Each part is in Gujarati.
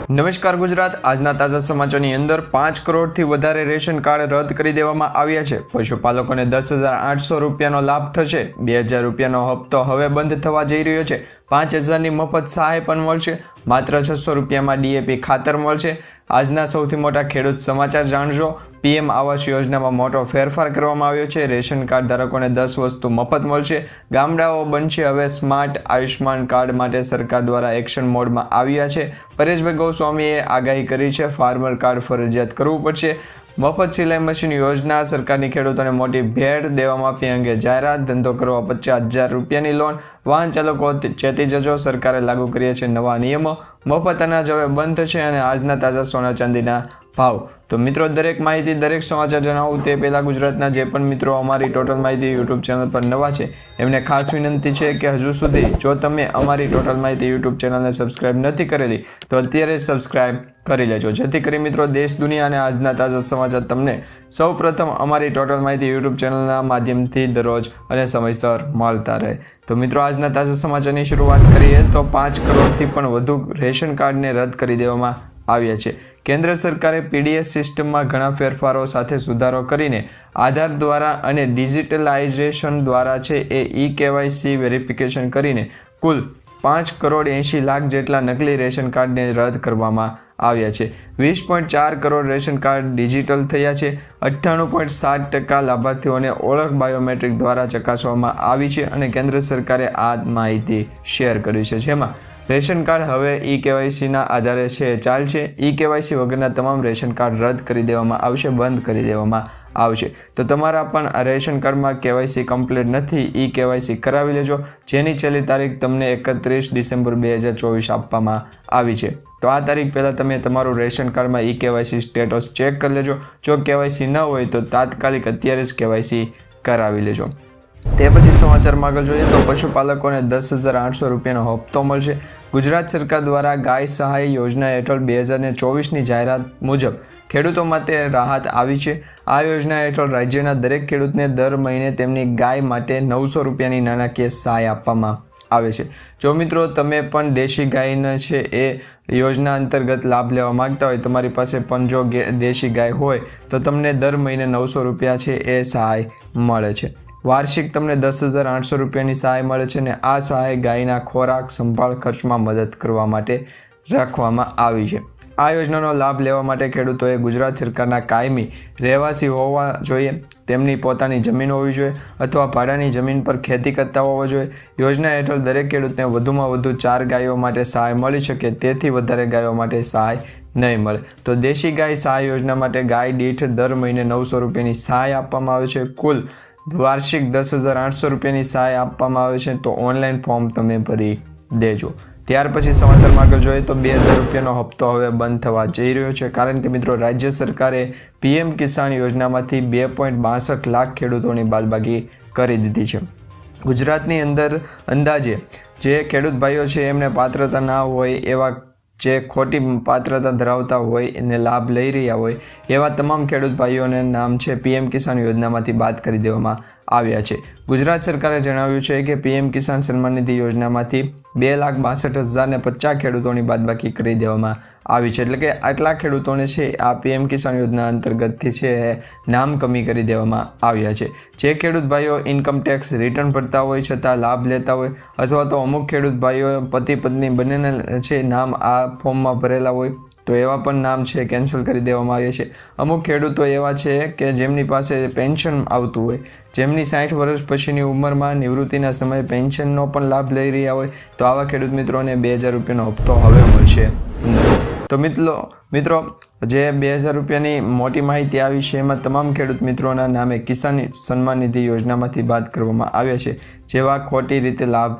નમસ્કાર ગુજરાત, આજના તાજા સમાચારની અંદર 5 કરોડથી વધારે રેશન કાર્ડ રદ કરી દેવામાં આવ્યા છે। પશુપાલકોને 10,800 રૂપિયાનો લાભ થશે। 2,000 રૂપિયાનો હપ્તો હવે બંધ થવા જઈ રહ્યો છે। 5,000ની મફત સહાય પણ મળશે। માત્ર 600 રૂપિયામાં DAP ખાતર મળશે। આજના સૌથી મોટા ખેડૂત સમાચાર જાણજો। PM આવાસ યોજનામાં મોટો ફેરફાર કરવામાં આવ્યો છે। રેશન કાર્ડ ધારકોને 10 વસ્તુ મફત મળશે। ગામડાઓ બનશે હવે સ્માર્ટ। આયુષ્માન કાર્ડ માટે સરકાર દ્વારા એક્શન મોડમાં આવ્યા છે। પરેશભાઈ ગોસ્વામીએ આગાહી કરી છે, ફાર્મર કાર્ડ ફરજિયાત કરવું પડશે। મફત સિલાઈ મશીન યોજના, સરકારની ખેડૂતોને મોટી ભેટ। દેવા માફી અંગે જાહેરાત, ધંધો કરવા 50,000 રૂપિયાની લોન। વાહન ચાલકો ચેતી જજો, સરકારે લાગુ કર્યા છે નવા નિયમો। મફત અનાજ હવે બંધ થશે અને આજના તાજા સોના ચાંદીના ભાવ। તો મિત્રો, દરેક માહિતી, દરેક સમાચાર જણાવું તે પહેલાં ગુજરાતના જે પણ મિત્રો અમારી ટોટલ માહિતી યુટ્યુબ ચેનલ પર નવા છે એમને ખાસ વિનંતી છે કે હજુ સુધી જો તમે અમારી ટોટલ માહિતી યુટ્યુબ ચેનલને સબસ્ક્રાઇબ નથી કરેલી તો અત્યારે સબસ્ક્રાઇબ કરી લેજો, જેથી કરી મિત્રો દેશ દુનિયા અને આજના તાજા સમાચાર તમને સૌ પ્રથમ અમારી ટોટલ માહિતી યુટ્યુબ ચેનલના માધ્યમથી દરરોજ અને સમયસર મળતા રહે। તો મિત્રો, આજના તાજા સમાચારની શરૂઆત કરીએ તો 5 કરોડથી પણ વધુ રેશન કાર્ડને રદ કરી દેવામાં આવ્યા છે। કેન્દ્ર સરકારે PDS સિસ્ટમમાં ઘણા ફેરફારો સાથે સુધારો કરીને આધાર દ્વારા અને ડિજિટલાઇઝેશન દ્વારા છે એ eKYC વેરિફિકેશન કરીને કુલ 5 કરોડ 80 લાખ જેટલા નકલી રેશન કાર્ડને રદ કરવામાં આવ્યા છે। 20.4 કરોડ રેશન કાર્ડ ડિજિટલ થયા છે। 98.7% લાભાર્થીઓને ઓળખ બાયોમેટ્રિક દ્વારા ચકાસવામાં આવી છે અને કેન્દ્ર સરકારે આ માહિતી શેર કરી છે, જેમાં રેશન કાર્ડ હવે eKYCના આધારે છે ચાલશે। eKYC વગરના તમામ રેશન કાર્ડ રદ કરી દેવામાં આવશે, બંધ કરી દેવામાં આવશે। તો તમારા પણ આ રેશન કાર્ડમાં KYC કમ્પ્લીટ નથી, eKYC કરાવી લેજો, જેની છેલ્લી તારીખ તમને 31 ડિસેમ્બર 2024 આપવામાં આવી છે। તો આ તારીખ પહેલાં તમે તમારું રેશન કાર્ડમાં eKYC સ્ટેટસ ચેક કરી લેજો। જો KYC ન હોય તો તાત્કાલિક અત્યારે જ KYC કરાવી લેજો। તે પછી સમાચારમાં આગળ જોઈએ તો પશુપાલકોને 10,800 રૂપિયાનો હપ્તો મળશે। ગુજરાત સરકાર દ્વારા ગાય સહાય યોજના હેઠળ 2024ની જાહેરાત મુજબ ખેડૂતો માટે રાહત આવી છે। આ યોજના હેઠળ રાજ્યના દરેક ખેડૂતને દર મહિને તેમની ગાય માટે 900 રૂપિયાની નાણાકીય સહાય આપવામાં આવે છે। જો મિત્રો તમે પણ દેશી ગાયને છે એ યોજના અંતર્ગત લાભ લેવા માંગતા હોય, તમારી પાસે પણ જો દેશી ગાય હોય તો તમને દર મહિને 900 રૂપિયા છે એ સહાય મળે છે। વાર્ષિક તમને 10,800 રૂપિયાની સહાય મળે છે અને આ સહાય ગાયના ખોરાક સંભાળ ખર્ચમાં મદદ કરવા માટે રાખવામાં આવી છે। આ યોજનાનો લાભ લેવા માટે ખેડૂતોએ ગુજરાત સરકારના કાયમી રહેવાસી હોવા જોઈએ, તેમની પોતાની જમીન હોવી જોઈએ અથવા ભાડાની જમીન પર ખેતી કરતા હોવા જોઈએ। યોજના હેઠળ દરેક ખેડૂતને વધુમાં વધુ 4 ગાયો માટે સહાય મળી શકે, તેથી વધારે ગાયો માટે સહાય નહીં મળે। તો દેશી ગાય સહાય યોજના માટે ગાય દીઠ દર મહિને 900 રૂપિયાની સહાય આપવામાં આવે છે। કુલ વાર્ષિક 10,800 રૂપિયાની સહાય આપવામાં આવે છે। તો ઓનલાઈન ફોર્મ તમે ભરી દેજો। ત્યાર પછી સમાચારમાં આગળ જોઈએ તો 2,000 રૂપિયાનો હપ્તો હવે બંધ થવા જઈ રહ્યો છે, કારણ કે મિત્રો રાજ્ય સરકારે PM કિસાન યોજનામાંથી 2.62 લાખ ખેડૂતોની બાદબાકી કરી દીધી છે। ગુજરાતની અંદર અંદાજે જે ખેડૂત ભાઈઓ છે એમને પાત્રતા ના હોય એવા, જે ખોટી પાત્રતા ધરાવતા હોય એને લાભ લઈ રહ્યા હોય એવા તમામ ખેડૂત ભાઈઓને નામ છે PM કિસાન યોજનામાંથી બાદ કરી દેવામાં આવ્યા છે। ગુજરાત સરકારે જણાવ્યું છે કે PM કિસાન સન્માન નિધિ યોજનામાંથી 2,62,050 ખેડૂતોની બાદબાકી કરી દેવામાં આવી છે। એટલે કે આટલા ખેડૂતોને છે આ PM કિસાન યોજના અંતર્ગતથી છે નામ કમી કરી દેવામાં આવ્યા છે। જે ખેડૂત ભાઈઓ ઇન્કમ ટેક્સ રિટર્ન ભરતા હોય છતાં લાભ લેતા હોય, અથવા તો અમુક ખેડૂત ભાઈઓ પતિ પત્ની બંનેને છે નામ આ ફોર્મમાં ભરેલા હોય તો એવા પણ નામ છે કેન્સલ કરી દેવામાં આવ્યા છે। અમુક ખેડૂતો એવા છે કે જેમની પાસે પેન્શન આવતું હોય, જેમની 60 વર્ષ પછીની ઉંમરમાં નિવૃત્તિના સમયે પેન્શનનો પણ લાભ લઈ રહ્યા હોય, તો આવા ખેડૂત મિત્રોને 2,000 રૂપિયાનો હપ્તો હવે મળશે નહીં। તો મિત્રો જે 2,000 રૂપિયાની મોટી માહિતી આવી છે એમાં તમામ ખેડૂત મિત્રોના નામે કિસાન સન્માન નિધિ યોજનામાંથી બાદ કરવામાં આવ્યા છે, જેવા ખોટી રીતે લાભ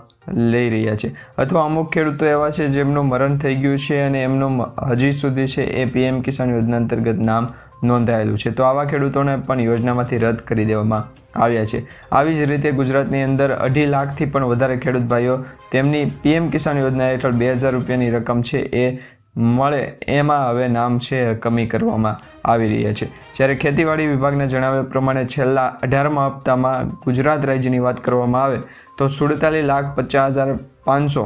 લઈ રહ્યા છે, અથવા અમુક ખેડૂતો એવા છે જેમનું મરણ થઈ ગયું છે અને એમનું હજી સુધી છે એ PM કિસાન યોજના અંતર્ગત નામ નોંધાયેલું છે, તો આવા ખેડૂતોને પણ યોજનામાંથી રદ કરી દેવામાં આવ્યા છે। આવી જ રીતે ગુજરાતની અંદર 2.5 લાખથી પણ વધારે ખેડૂત ભાઈઓ તેમની PM કિસાન યોજના હેઠળ 2,000 રૂપિયાની રકમ છે એ મળે એમાં હવે નામ છે કમી કરવામાં આવી રહ્યા છે। જ્યારે ખેતીવાડી વિભાગના જણાવ્યા પ્રમાણે છેલ્લા 18મા હપ્તામાં ગુજરાત રાજ્યની વાત કરવામાં આવે તો 47,50,500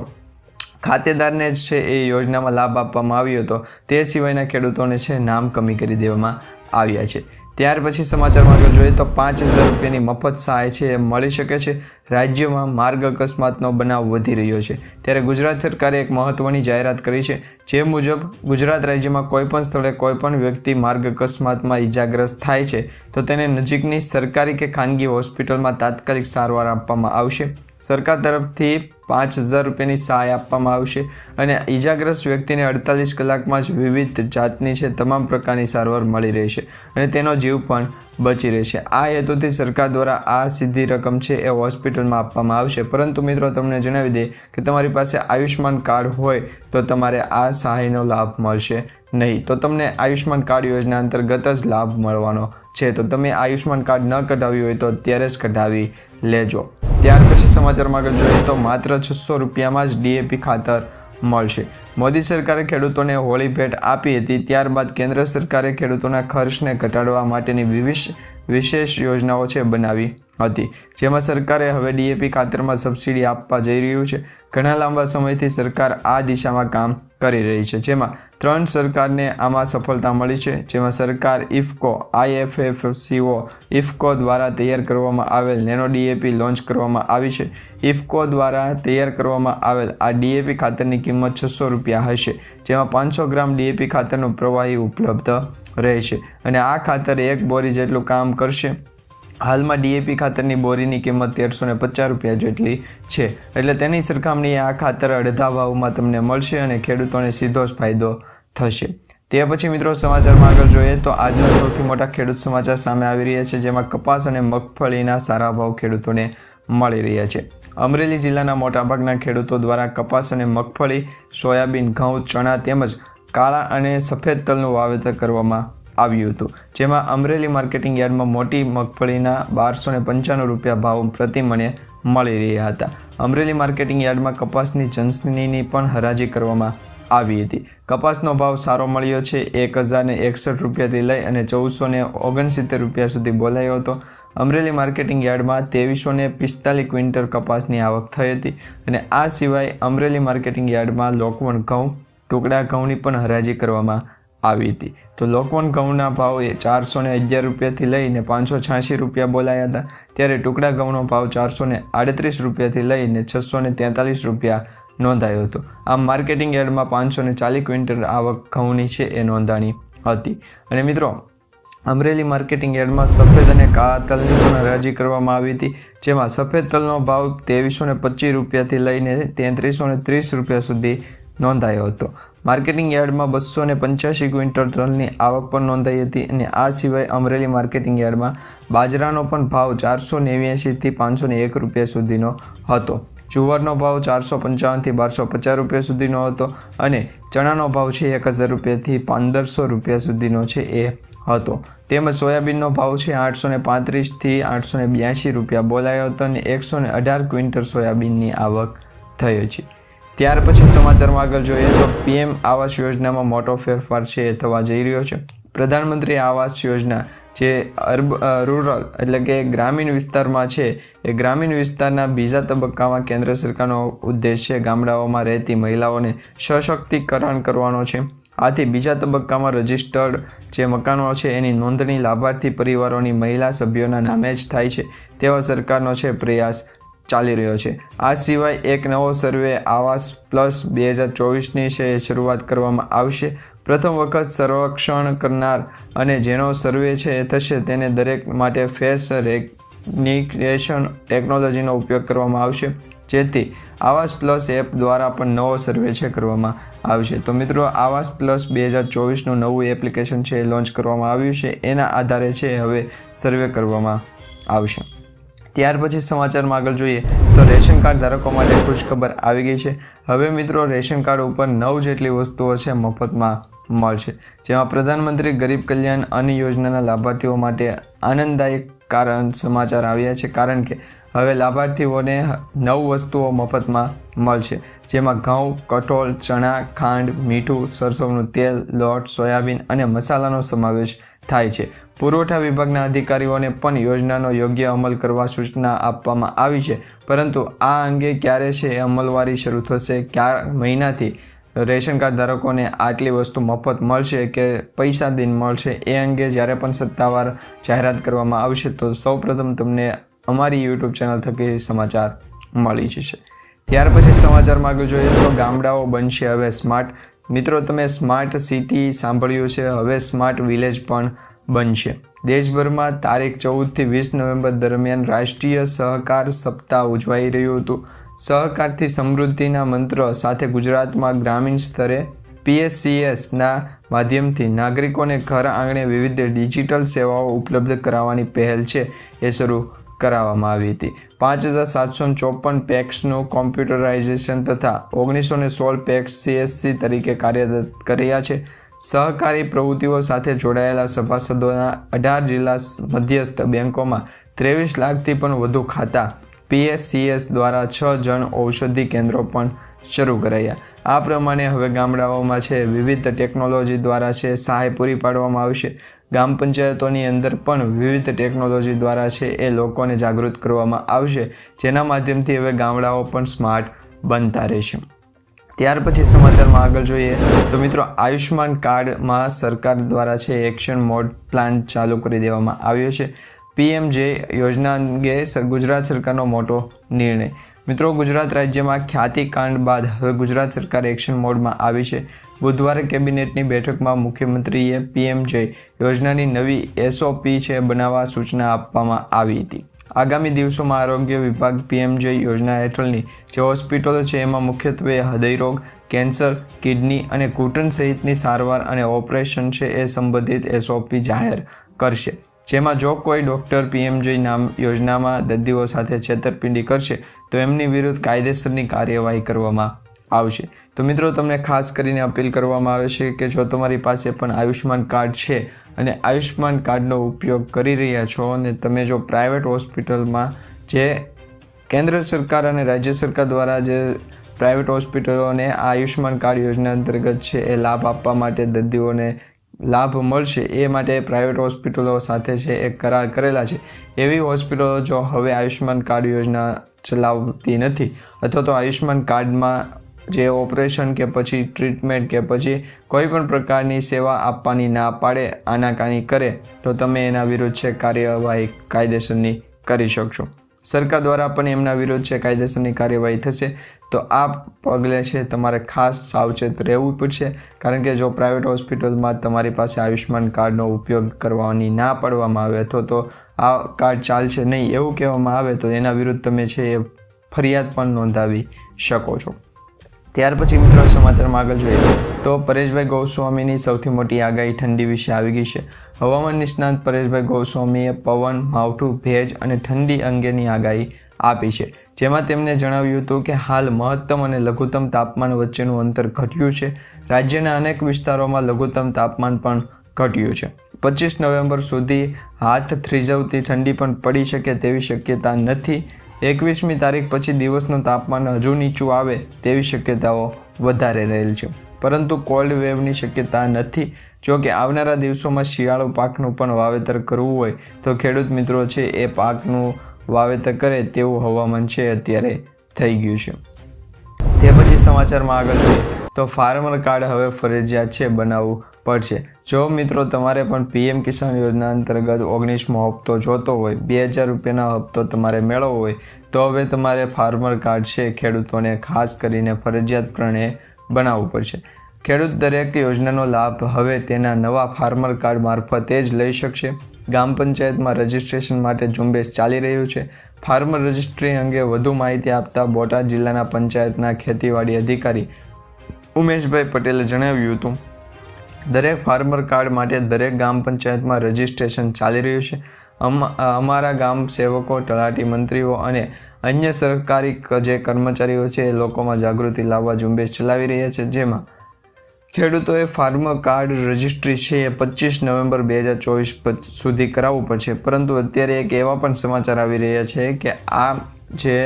ખાતેદારને જ છે એ યોજનામાં લાભ આપવામાં આવ્યો હતો, તે સિવાયના ખેડૂતોને છે નામ કમી કરી દેવામાં આવ્યા છે. ત્યાર પછી સમાચારમાં આગળ જોઈએ તો 5,000 રૂપિયાની મફત સહાય છે એ મળી શકે છે. રાજ્યમાં માર્ગ અકસ્માતનો બનાવ વધી રહ્યો છે, ત્યારે ગુજરાત સરકારે એક મહત્વની જાહેરાત કરી છે, જે મુજબ ગુજરાત રાજ્યમાં કોઈપણ સ્થળે કોઈપણ વ્યક્તિ માર્ગ અકસ્માતમાં ઈજાગ્રસ્ત થાય છે તો તેને નજીકની સરકારી કે ખાનગી હોસ્પિટલમાં તાત્કાલિક સારવાર આપવામાં આવશે. સરકાર તરફથી 5,000 રૂપિયાની સહાય આપવામાં આવશે અને ઈજાગ્રસ્ત વ્યક્તિને 48 કલાકમાં જ વિવિધ જાતની છે તમામ પ્રકારની સારવાર મળી રહેશે અને તેનો જીવ પણ બચી રહેશે. આ હેતુથી સરકાર દ્વારા આ સીધી રકમ છે એ હોસ્પિટલમાં આપવામાં આવશે. પરંતુ મિત્રો તમને જણાવી દઈએ કે તમારી પાસે આયુષ્યમાન કાર્ડ હોય તો તમારે આ સહાયનો લાભ મળશે નહીં. તો તમને આયુષ્યમાન કાર્ડ યોજના અંતર્ગત જ લાભ મળવાનો છે. તો તમે આયુષ્યમાન કાર્ડ ન કઢાવ્યું હોય તો અત્યારે જ કઢાવી લેજો. ત્યાર પછી સમાચારમાં આગળ જોઈએ તો માત્ર 600 રૂપિયામાં જ DAP ખાતર મળશે. મોદી સરકારે ખેડૂતોને હોળી ભેટ આપી હતી, ત્યારબાદ કેન્દ્ર સરકારે ખેડૂતોના ખર્ચને ઘટાડવા માટેની વિશેષ યોજનાઓ છે બનાવી હતી, જેમાં સરકારે હવે DAP ખાતરમાં સબસિડી આપવા જઈ રહ્યું છે. ઘણા લાંબા સમયથી સરકાર આ દિશામાં કામ કરી રહી છે, જેમાં 3 સરકારને આમાં સફળતા મળી છે. જેમાં સરકાર IFFCO દ્વારા તૈયાર કરવામાં આવેલ નેનો DAP લોન્ચ કરવામાં આવી છે. IFFCO દ્વારા તૈયાર કરવામાં આવેલ આ DAP ખાતરની કિંમત 600 રૂપિયા હશે, જેમાં 500 ગ્રામ DAP ખાતરનું પ્રવાહી ઉપલબ્ધ રહેશે અને આ ખાતર 1 બોરી જેટલું કામ કરશે. હાલમાં DAP ખાતરની બોરીની કિંમત 1350 રૂપિયા જેટલી છે, એટલે તેની સરખામણીએ આ ખાતર અડધા ભાવમાં તમને મળશે અને ખેડૂતોને સીધો જ ફાયદો થશે. તે પછી મિત્રો સમાચારમાં આગળ જોઈએ તો આજના સૌથી મોટા ખેડૂત સમાચાર સામે આવી રહ્યા છે, જેમાં કપાસ અને મગફળીના સારા ભાવ ખેડૂતોને મળી રહ્યા છે. અમરેલી જિલ્લાના મોટાભાગના ખેડૂતો દ્વારા કપાસ અને મગફળી, સોયાબીન, ઘઉં, ચણા તેમજ કાળા અને સફેદ તલનું વાવેતર કરવામાં આવ્યું હતું, જેમાં અમરેલી માર્કેટિંગ યાર્ડમાં મોટી મગફળીના 1295 રૂપિયા ભાવ પ્રતિ મણે મળી રહ્યા હતા. અમરેલી માર્કેટિંગ યાર્ડમાં કપાસની જનસીની પણ હરાજી કરવામાં આવી હતી. કપાસનો ભાવ સારો મળ્યો છે, 1,061 રૂપિયાથી લઈ અને 1,469 રૂપિયા સુધી બોલાયો હતો. અમરેલી માર્કેટિંગ યાર્ડમાં 2,345 ક્વિન્ટલ કપાસની આવક થઈ હતી અને આ સિવાય અમરેલી માર્કેટિંગ યાર્ડમાં લોકવણ ઘઉં, ટુકડા ઘઉંની પણ હરાજી કરવામાં આવી હતી. તો લોકવન ઘઉંના ભાવ 411 રૂપિયાથી લઈને 586 રૂપિયા બોલાયા હતા, ત્યારે ટુકડા ઘઉંનો ભાવ 438 રૂપિયાથી લઈને 643 રૂપિયા નોંધાયો હતો. આમ માર્કેટિંગ યાર્ડમાં 540 ક્વિન્ટલ આવક ઘઉંની છે એ નોંધાણી હતી. અને મિત્રો અમરેલી માર્કેટિંગ યાર્ડમાં સફેદ અને કાળા તલની પણ હરાજી કરવામાં આવી હતી, જેમાં સફેદ તલનો ભાવ 2325 રૂપિયાથી લઈને 3330 રૂપિયા સુધી નોંધાયો હતો. માર્કેટિંગ યાર્ડમાં 285 ક્વિન્ટલ તલની આવક પણ નોંધાઈ હતી અને આ સિવાય અમરેલી માર્કેટિંગ યાર્ડમાં બાજરાનો પણ ભાવ 489થી 501 રૂપિયા સુધીનો હતો. જુવારનો ભાવ 455થી 1250 રૂપિયા સુધીનો હતો અને ચણાનો ભાવ છે 1000 રૂપિયાથી 1500 રૂપિયા સુધીનો છે એ હતો. તેમજ સોયાબીનનો ભાવ છે 835થી 882 રૂપિયા બોલાયો હતો અને 118 ક્વિન્ટલ સોયાબીનની આવક થઈ છે. ત્યાર પછી સમાચારમાં આગળ જોઈએ તો PM આવાસ યોજનામાં મોટો ફેરફાર છે એ થવા જઈ રહ્યો છે. પ્રધાનમંત્રી આવાસ યોજના જે રૂરલ એટલે કે ગ્રામીણ વિસ્તારમાં છે, એ ગ્રામીણ વિસ્તારના બીજા તબક્કામાં કેન્દ્ર સરકારનો ઉદ્દેશ છે ગામડાઓમાં રહેતી મહિલાઓને સશક્તિકરણ કરવાનો છે. આથી બીજા તબક્કામાં રજિસ્ટર્ડ જે મકાનો છે એની નોંધણી લાભાર્થી પરિવારોની મહિલા સભ્યોના નામે જ થાય છે તેવા સરકારનો છે પ્રયાસ ચાલી રહ્યો છે. આ સિવાય એક નવો સર્વે આવાસ પ્લસ 2024ની છે શરૂઆત કરવામાં આવશે. પ્રથમ વખત સર્વેક્ષણ કરનાર અને જેનો સર્વે છે એ થશે તેને દરેક માટે ફેસ રેકગ્નિશન ટેકનોલોજીનો ઉપયોગ કરવામાં આવશે, જેથી આવાસ પ્લસ એપ દ્વારા પણ નવો સર્વે છે કરવામાં આવશે. તો મિત્રો આવાસ પ્લસ 2024નું નવું એપ્લિકેશન છે લોન્ચ કરવામાં આવ્યું છે, એના આધારે છે હવે સર્વે કરવામાં આવશે. ત્યાર પછી સમાચારમાં આગળ જોઈએ તો રેશન કાર્ડ ધારકો માટે ખુશખબર આવી ગઈ છે. હવે મિત્રો રેશન કાર્ડ ઉપર 9 જેટલી વસ્તુઓ છે મફતમાં મળશે, જેમાં પ્રધાનમંત્રી ગરીબ કલ્યાણ અન્ન યોજનાના લાભાર્થીઓ માટે આનંદદાયક સમાચાર આવ્યા છે, કારણ કે હવે લાભાર્થીઓને 9 વસ્તુઓ મફતમાં મળશે, જેમાં ઘઉં, કઠોળ, ચણા, ખાંડ, મીઠું, સરસવનું તેલ, લોટ, સોયાબીન અને મસાલાનો સમાવેશ થાય છે. પુરવઠા વિભાગના અધિકારીઓને પણ યોજનાનો યોગ્ય અમલ કરવા સૂચના આપવામાં આવી છે, પરંતુ આ અંગે ક્યારે છે અમલવારી શરૂ થશે, કયા મહિનાથી રેશન કાર્ડ ધારકોને આટલી વસ્તુ મફત મળશે કે પૈસા દિન મળશે, એ અંગે જ્યારે પણ સત્તાવાર જાહેરાત કરવામાં આવશે તો સૌપ્રથમ તમને અમારી યુટ્યુબ ચેનલ થકી સમાચાર મળી જશે. ત્યાર પછી સમાચારમાં આગળ જોઈએ તો ગામડાઓ બનશે હવે સ્માર્ટ. મિત્રો, તમે સ્માર્ટ સિટી સાંભળ્યું છે, હવે સ્માર્ટ વિલેજ પણ બનશે. દેશભરમાં તારીખ 14થી 20 નવેમ્બર દરમિયાન રાષ્ટ્રીય સહકાર સપ્તાહ ઉજવાઈ રહ્યું હતું. સહકારથી સમૃદ્ધિના મંત્ર સાથે ગુજરાતમાં ગ્રામીણ સ્તરે PSCSના માધ્યમથી નાગરિકોને ઘર આંગણે વિવિધ ડિજિટલ સેવાઓ ઉપલબ્ધ કરાવવાની પહેલ છે એ શરૂ કરાવવામાં આવી હતી. 5754 પેક્સનું કોમ્પ્યુટરાઇઝેશન તથા 1916 પેક્સ CSC તરીકે કાર્યરત કર્યા છે. સહકારી પ્રવૃત્તિઓ સાથે જોડાયેલા સભાસદોના 18 જિલ્લા મધ્યસ્થ બેંકોમાં 23 લાખથી પણ વધુ ખાતા PSCS દ્વારા 6 જન ઔષધિ કેન્દ્રો પણ શરૂ કરાયા. આ પ્રમાણે હવે ગામડાઓમાં છે વિવિધ ટેકનોલોજી દ્વારા છે સહાય પૂરી પાડવામાં આવશે. ગ્રામ પંચાયતોની અંદર પણ વિવિધ ટેકનોલોજી દ્વારા છે એ લોકોને જાગૃત કરવામાં આવશે, જેના માધ્યમથી હવે ગામડાઓ પણ સ્માર્ટ બનતા રહેશે. ત્યાર પછી સમાચારમાં આગળ જોઈએ તો મિત્રો, આયુષ્માન કાર્ડમાં સરકાર દ્વારા છે એક્શન મોડ પ્લાન ચાલુ કરી દેવામાં આવ્યો છે. PMJ યોજના અંગે ગુજરાત સરકારનો મોટો નિર્ણય. મિત્રો, ગુજરાત રાજ્યમાં ખ્યાતિકાંડ બાદ હવે ગુજરાત સરકાર એક્શન મોડમાં આવી છે. બુધવારે કેબિનેટની બેઠકમાં મુખ્યમંત્રીએ PMJ યોજનાની નવી SOP છે બનાવવા સૂચના આપવામાં આવી હતી. આગામી દિવસોમાં આરોગ્ય વિભાગ PMJ યોજના હેઠળની જે હોસ્પિટલો છે એમાં મુખ્યત્વે હૃદયરોગ, કેન્સર, કિડની અને ઘૂંટણ સહિતની સારવાર અને ઓપરેશન છે એ સંબંધિત SOP જાહેર કરશે. જેમાં જો કોઈ ડૉક્ટર PMJ નામ યોજનામાં દર્દીઓ સાથે છેતરપિંડી કરશે તો એમની વિરુદ્ધ કાયદેસરની કાર્યવાહી કરવામાં આવશે. તો મિત્રો, તમને ખાસ કરીને અપીલ કરવામાં આવે છે કે જો તમારી પાસે પણ આયુષ્માન કાર્ડ છે અને આયુષ્માન કાર્ડનો ઉપયોગ કરી રહ્યા છો અને તમે જો પ્રાઇવેટ હોસ્પિટલમાં જે કેન્દ્ર સરકાર અને રાજ્ય સરકાર દ્વારા જે પ્રાઇવેટ હોસ્પિટલોને આયુષ્માન કાર્ડ યોજના અંતર્ગત છે એ લાભ આપવા માટે દર્દીઓને લાભ મળશે એ માટે પ્રાઇવેટ હોસ્પિટલો સાથે છે એ કરાર કરેલા છે, એવી હોસ્પિટલો જો હવે આયુષ્માન કાર્ડ યોજના ચલાવતી નથી અથવા તો આયુષ્માન કાર્ડમાં જે ઓપરેશન કે પછી ટ્રીટમેન્ટ કે પછી કોઈ પણ પ્રકારની સેવા આપવાની ના પાડે, આનાકાની કરે તો તમે એના વિરુદ્ધ છે કાર્યવાહી કાયદેસરની કરી શકશો. સરકાર દ્વારા પણ એમના વિરુદ્ધ છે કાયદેસરની કાર્યવાહી થશે. તો આ પગલે છે તમારે ખાસ સાવચેત રહેવું પડશે, કારણ કે જો પ્રાઇવેટ હોસ્પિટલમાં તમારી પાસે આયુષ્માન કાર્ડનો ઉપયોગ કરવાની ના પાડવામાં આવે અથવા તો આ કાર્ડ ચાલશે નહીં એવું કહેવામાં આવે તો એના વિરુદ્ધ તમે છે એ ફરિયાદ પણ નોંધાવી શકો છો. ત્યાર પછી મિત્રો, સમાચારમાં આગળ જોઈએ તો પરેશભાઈ ગોસ્વામીની સૌથી મોટી આગાહી ઠંડી વિશે આવી ગઈ છે. હવામાન નિષ્ણાત પરેશભાઈ ગોસ્વામીએ પવન, માવઠું, ભેજ અને ઠંડી અંગેની આગાહી આપી છે. જેમાં તેમણે જણાવ્યું હતું કે હાલ મહત્તમ અને લઘુત્તમ તાપમાન વચ્ચેનું અંતર ઘટ્યું છે. રાજ્યના અનેક વિસ્તારોમાં લઘુત્તમ તાપમાન પણ ઘટ્યું છે. 25 નવેમ્બર સુધી હાથ થ્રીજવતી ઠંડી પણ પડી શકે તેવી શક્યતા નથી. 21મી તારીખ પછી દિવસનું તાપમાન હજુ નીચું આવે તેવી શક્યતાઓ વધારે રહેલ છે, પરંતુ કોલ્ડ વેવની શક્યતા નથી. જો કે આવનારા દિવસોમાં શિયાળુ પાકનું પણ વાવેતર કરવું હોય તો ખેડૂત મિત્રો છે એ પાકનું વાવેતર કરે તેવું હવામાન છે અત્યારે થઈ ગયું છે. તે પછી સમાચારમાં આગળ જોઈએ તો ફાર્મર કાર્ડ હવે ફરજિયાત છે બનાવવું પડશે. જો મિત્રો તમારે પણ PM કિસાન યોજના અંતર્ગત 19મો હપ્તો જોતો હોય, 2000 રૂપિયાનો હપ્તો તમારે મેળવવો હોય તો હવે તમારે ફાર્મર કાર્ડ છે ખેડૂતોને ખાસ કરીને ફરજિયાતપણે બનાવવું પડશે. ખેડૂત દરેક યોજનાનો લાભ હવે તેના નવા ફાર્મર કાર્ડ મારફતે જ લઈ શકશે. ગ્રામ પંચાયતમાં રજિસ્ટ્રેશન માટે ઝુંબેશ ચાલી રહ્યું છે. ફાર્મર રજિસ્ટ્રી અંગે વધુ માહિતી આપતા બોટાદ જિલ્લાના પંચાયતના ખેતીવાડી અધિકારી ઉમેશભાઈ પટેલે જણાવ્યું હતું, દરેક ફાર્મર કાર્ડ માટે દરેક ગ્રામ પંચાયતમાં રજિસ્ટ્રેશન ચાલી રહ્યું છે. અમારા ગામ સેવકો, તલાટી, મંત્રીઓ અને અન્ય સરકારી જે કર્મચારીઓ છે એ લોકોમાં જાગૃતિ લાવવા ઝુંબેશ ચલાવી રહ્યા છે. જેમાં ખેડૂતોએ ફાર્મર કાર્ડ રજિસ્ટ્રી છે એ 25 નવેમ્બર 2024 સુધી કરાવવું પડશે. પરંતુ અત્યારે એક એવા પણ સમાચાર આવી રહ્યા છે કે આ જે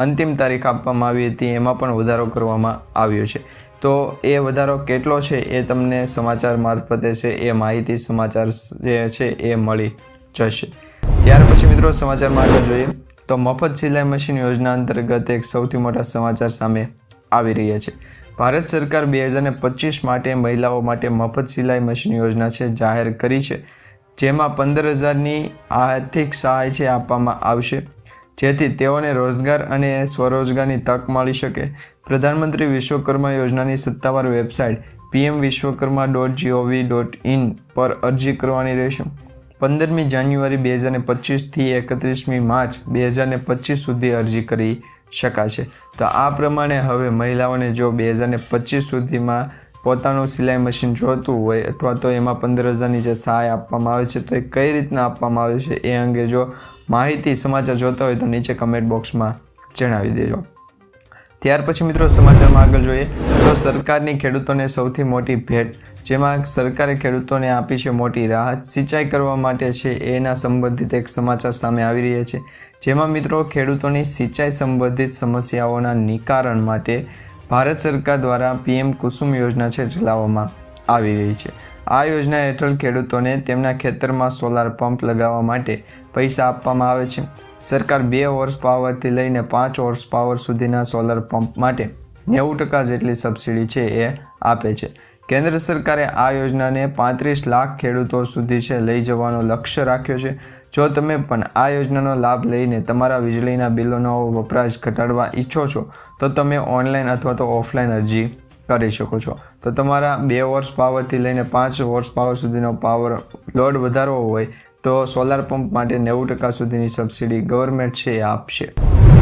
અંતિમ તારીખ આપવામાં આવી હતી એમાં પણ વધારો કરવામાં આવ્યો છે. તો તો એ વધારો કેટલો છે એ તમને સમાચાર મારફતે છે એ માહિતી સમાચાર જે છે એ મળી જશે. ત્યાર પછી મિત્રો સમાચારમાં આગળ જોઈએ તો મફત સિલાઈ મશીન યોજના અંતર્ગત એક સૌથી મોટા સમાચાર સામે આવી રહ્યા છે. ભારત સરકાર 2025 માટે મહિલાઓ માટે મફત સિલાઈ મશીન યોજના છે જાહેર કરી છે, જેમાં 15,000ની આર્થિક સહાય છે આપવામાં આવશે, જેથી તેઓને રોજગાર અને સ્વરોજગારની તક મળી શકે. પ્રધાનમંત્રી વિશ્વકર્મા યોજનાની સત્તાવાર વેબસાઇટ pmvishwakarma.gov.in પર અરજી કરવાની રહેશે. 15મી જાન્યુઆરી 2025થી 31મી માર્ચ 2025 સુધી અરજી કરી શકાશે. તો આ પ્રમાણે હવે મહિલાઓને જો 2025 સુધીમાં પોતાનું સિલાઈ મશીન જોતું હોય અથવા તો એમાં 15,000ની જે સહાય આપવામાં આવે છે તો એ કઈ રીતના આપવામાં આવે છે એ અંગે જો માહિતી સમાચાર જોતા હોય તો નીચે કમેન્ટ બોક્સમાં જણાવી દેજો. ત્યાર પછી મિત્રો સમાચારમાં આગળ જોઈએ તો સરકારની ખેડૂતોને સૌથી મોટી ભેટ, જેમાં સરકારે ખેડૂતોને આપી છે મોટી રાહત. સિંચાઈ કરવા માટે છે એના સંબંધિત એક સમાચાર સામે આવી રહ્યા છે, જેમાં મિત્રો ખેડૂતોની સિંચાઈ સંબંધિત સમસ્યાઓના નિવારણ માટે ભારત સરકાર દ્વારા PM કુસુમ યોજના છે ચલાવવામાં આવી રહી છે. આ યોજના હેઠળ ખેડૂતોને તેમના ખેતરમાં સોલાર પંપ લગાવવા માટે પૈસા આપવામાં આવે છે. સરકાર 2 હોર્સ પાવરથી લઈને 5 હોર્સ પાવર સુધીના સોલાર પંપ માટે 90% જેટલી સબસિડી છે એ આપે છે. કેન્દ્ર સરકારે આ યોજનાને 35 લાખ ખેડૂતો સુધી છે લઈ જવાનો લક્ષ્ય રાખ્યો છે. જો તમે પણ આ યોજનાનો લાભ લઈને તમારા વીજળીના બિલોનો વપરાશ ઘટાડવા ઈચ્છો છો તો તમે ઓનલાઈન અથવા તો ઓફલાઈન અરજી કરી શકો છો. તો તમારા 2 હોર્સ પાવરથી લઈને 5 હોર્સ પાવર સુધીનો પાવર લોડ વધારવો હોય તો સોલાર પંપ માટે 90% સુધીની સબસિડી ગવર્મેન્ટ છે એ આપશે.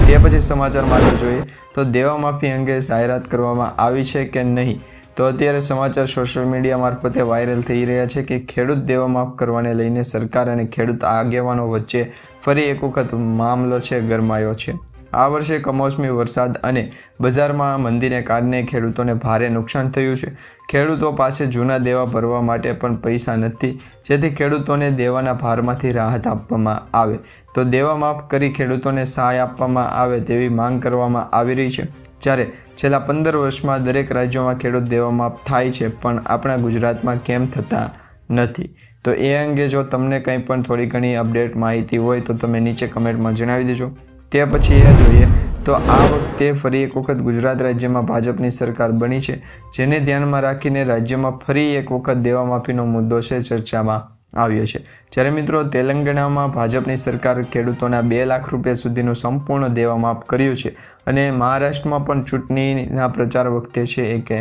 તે પછી સમાચારમાં આગળ જોઈએ તો દેવા માફી અંગે જાહેરાત કરવામાં આવી છે કે નહીં. તો અત્યારે સમાચાર સોશિયલ મીડિયા મારફતે વાયરલ થઈ રહ્યા છે કે ખેડૂત દેવા માફ કરવાને લઈને સરકાર અને ખેડૂત આગેવાનો વચ્ચે ફરી એક વખત મામલો છે ગરમાયો છે. આ વર્ષે કમોસમી વરસાદ અને બજારમાં મંદીને કારણે ખેડૂતોને ભારે નુકસાન થયું છે. ખેડૂતો પાસે જૂના દેવા ભરવા માટે પણ પૈસા નથી, જેથી ખેડૂતોને દેવાના ભારમાંથી રાહત આપવામાં આવે તો દેવા માફ કરી ખેડૂતોને સહાય આપવામાં આવે તેવી માંગ કરવામાં આવી રહી છે. જ્યારે છેલ્લા 15 વર્ષમાં દરેક રાજ્યોમાં ખેડૂત દેવા માફ થાય છે, પણ આપણા ગુજરાતમાં કેમ થતા નથી? તો એ અંગે જો તમને કંઈ પણ થોડી ઘણી અપડેટ માહિતી હોય તો તમે નીચે કમેન્ટમાં જણાવી દેજો. તે પછી એ જોઈએ તો આ વખતે ફરી એક વખત ગુજરાત રાજ્યમાં ભાજપની સરકાર બની છે, જેને ધ્યાનમાં રાખીને રાજ્યમાં ફરી એક વખત દેવા માફીનો મુદ્દો છે ચર્ચામાં આવ્યો છે. જ્યારે મિત્રો તેલંગાણામાં ભાજપની સરકાર ખેડૂતોના 2 લાખ રૂપિયા સુધીનું સંપૂર્ણ દેવા માફ કર્યું છે અને મહારાષ્ટ્રમાં પણ ચૂંટણીના પ્રચાર વખતે છે એ કે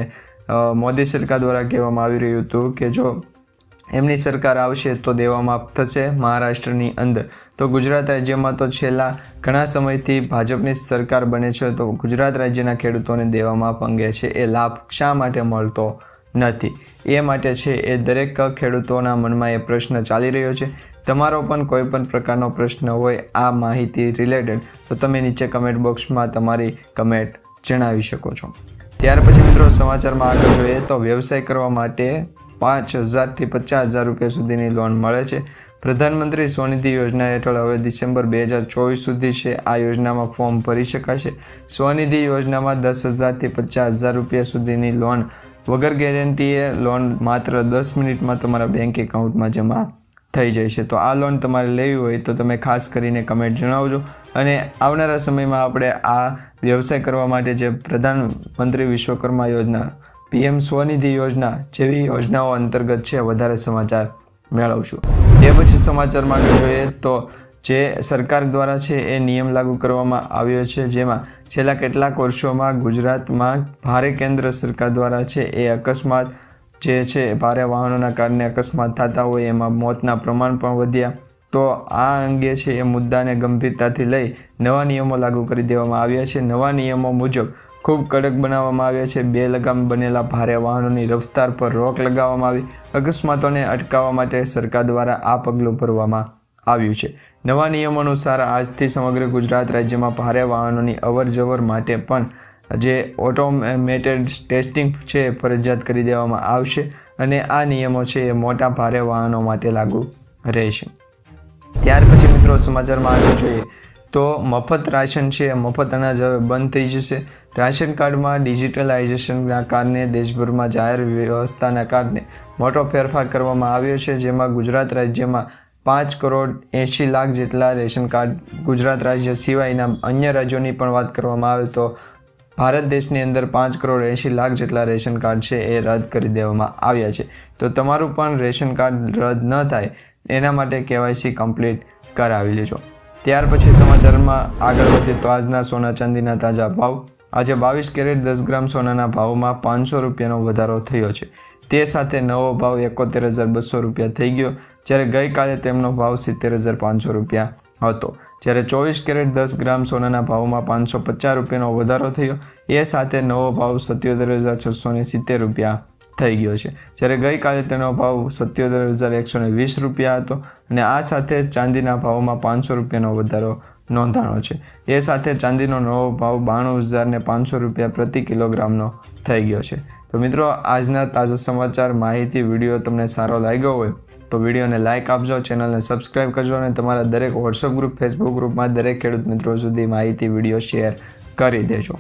મોદી સરકાર દ્વારા કહેવામાં આવી રહ્યું હતું કે જો એમની સરકાર આવશે તો દેવા માફ થશે મહારાષ્ટ્રની અંદર. તો ગુજરાત રાજ્યમાં તો છેલ્લા ઘણા સમયથી ભાજપની સરકાર બને છે, તો ગુજરાત રાજ્યના ખેડૂતોને દેવા માફ અંગે છે એ લાભ શા માટે મળતો નથી એ માટે છે એ દરેક ખેડૂતોના મનમાં એ પ્રશ્ન ચાલી રહ્યો છે. તમારો પણ કોઈ પણ પ્રકારનો પ્રશ્ન હોય આ માહિતી રિલેટેડ તો તમે નીચે કમેન્ટ બોક્સમાં તમારી કમેન્ટ જણાવી શકો છો. ત્યાર પછી મિત્રો સમાચારમાં આગળ જોઈએ તો વ્યવસાય કરવા માટે 5,000થી 50,000 રૂપિયા સુધીની લોન મળે છે. પ્રધાનમંત્રી સ્વનિધિ યોજના હેઠળ હવે ડિસેમ્બર 2024 સુધી છે આ યોજનામાં ફોર્મ ભરી શકાશે. સ્વનિધિ યોજનામાં 10,000થી 50,000 રૂપિયા સુધીની લોન વગર ગેરંટીએ લોન માત્ર 10 મિનિટમાં તમારા બેંક એકાઉન્ટમાં જમા થઈ જાય છે. તો આ લોન તમારે લેવી હોય તો તમે ખાસ કરીને કમેન્ટ જણાવજો અને આવનારા સમયમાં આપણે આ વ્યવસાય કરવા માટે જે પ્રધાનમંત્રી વિશ્વકર્મા યોજના, PM સ્વનિધિ યોજના જેવી યોજનાઓ અંતર્ગત છે વધારે સમાચાર મેળવશું. તે પછી સમાચારમાં જોઈએ તો જે સરકાર દ્વારા છે એ નિયમ લાગુ કરવામાં આવ્યો છે, જેમાં છેલ્લા કેટલાક વર્ષોમાં ગુજરાતમાં ભારે કેન્દ્ર સરકાર દ્વારા છે એ અકસ્માત જે છે ભારે વાહનોના કારણે અકસ્માત થતા હોય એમાં મોતના પ્રમાણ પણ વધ્યા. તો આ અંગે છે એ મુદ્દાને ગંભીરતાથી લઈ નવા નિયમો લાગુ કરી દેવામાં આવ્યા છે. નવા નિયમો મુજબ ખૂબ કડક બનાવવામાં આવ્યા છે. 2 લગામ બનેલા ભારે વાહનોની રફતાર પર રોક લગાવવામાં આવી. અકસ્માતોને અટકાવવા માટે સરકાર દ્વારા આ પગલું ભરવામાં આવ્યું છે. નવા નિયમો અનુસાર આજથી સમગ્ર ગુજરાત રાજ્યમાં ભારે વાહનોની અવરજવર માટે પણ જે ઓટોમેટેડ ટેસ્ટિંગ છે ફરજિયાત કરી દેવામાં આવશે અને આ નિયમો છે એ મોટા ભારે વાહનો માટે લાગુ રહેશે. ત્યાર પછી મિત્રો સમાચારમાં આગળ જોઈએ તો મફત રાશન છે, મફત અનાજ હવે બંધ થઈ જશે. રાશન કાર્ડમાં ડિજિટલાઇઝેશનના કારણે દેશભરમાં જાહેર વ્યવસ્થાના કારણે મોટો ફેરફાર કરવામાં આવ્યો છે, જેમાં ગુજરાત રાજ્યમાં 5,80,00,000 જેટલા રેશન કાર્ડ ગુજરાત રાજ્ય સિવાયના અન્ય રાજ્યોની પણ વાત કરવામાં આવે તો ભારત દેશની અંદર 5,80,00,000 જેટલા રેશન કાર્ડ છે એ રદ કરી દેવામાં આવ્યા છે. તો તમારું પણ રેશન કાર્ડ રદ ન થાય એના માટે KYC કમ્પ્લીટ કરાવી લેજો. ત્યાર પછી સમાચારમાં આગળ વધીએ તો આજના સોના ચાંદીના તાજા ભાવ. આજે 22 કેરેટ 10 ગ્રામ સોનાના ભાવમાં 500 રૂપિયાનો વધારો થયો છે. તે સાથે નવો ભાવ 71,200 રૂપિયા થઈ ગયો, જ્યારે ગઈકાલે તેમનો ભાવ 70,500 રૂપિયા હતો. જ્યારે 24 કેરેટ 10 ગ્રામ સોનાના ભાવમાં 550 રૂપિયાનો વધારો થયો, એ સાથે નવો ભાવ 77,670 રૂપિયા થઈ ગયો છે, જ્યારે ગઈકાલે તેનો ભાવ 77,120 રૂપિયા હતો. અને આ સાથે ચાંદીના ભાવમાં 500 રૂપિયાનો વધારો નોંધાણો છે. એ સાથે ચાંદીનો નવો ભાવ 92,500 રૂપિયા પ્રતિ કિલોગ્રામનો થઈ ગયો છે. તો મિત્રો, આજના તાજા સમાચાર માહિતી વિડીયો તમને સારો લાગ્યો હોય તો વિડીયોને લાઇક આપજો, ચેનલને સબસ્ક્રાઇબ કરજો અને તમારા દરેક વોટ્સઅપ ગ્રુપ, ફેસબુક ગ્રુપમાં દરેક ખેડૂત મિત્રો સુધી માહિતી વિડીયો શેર કરી દેજો.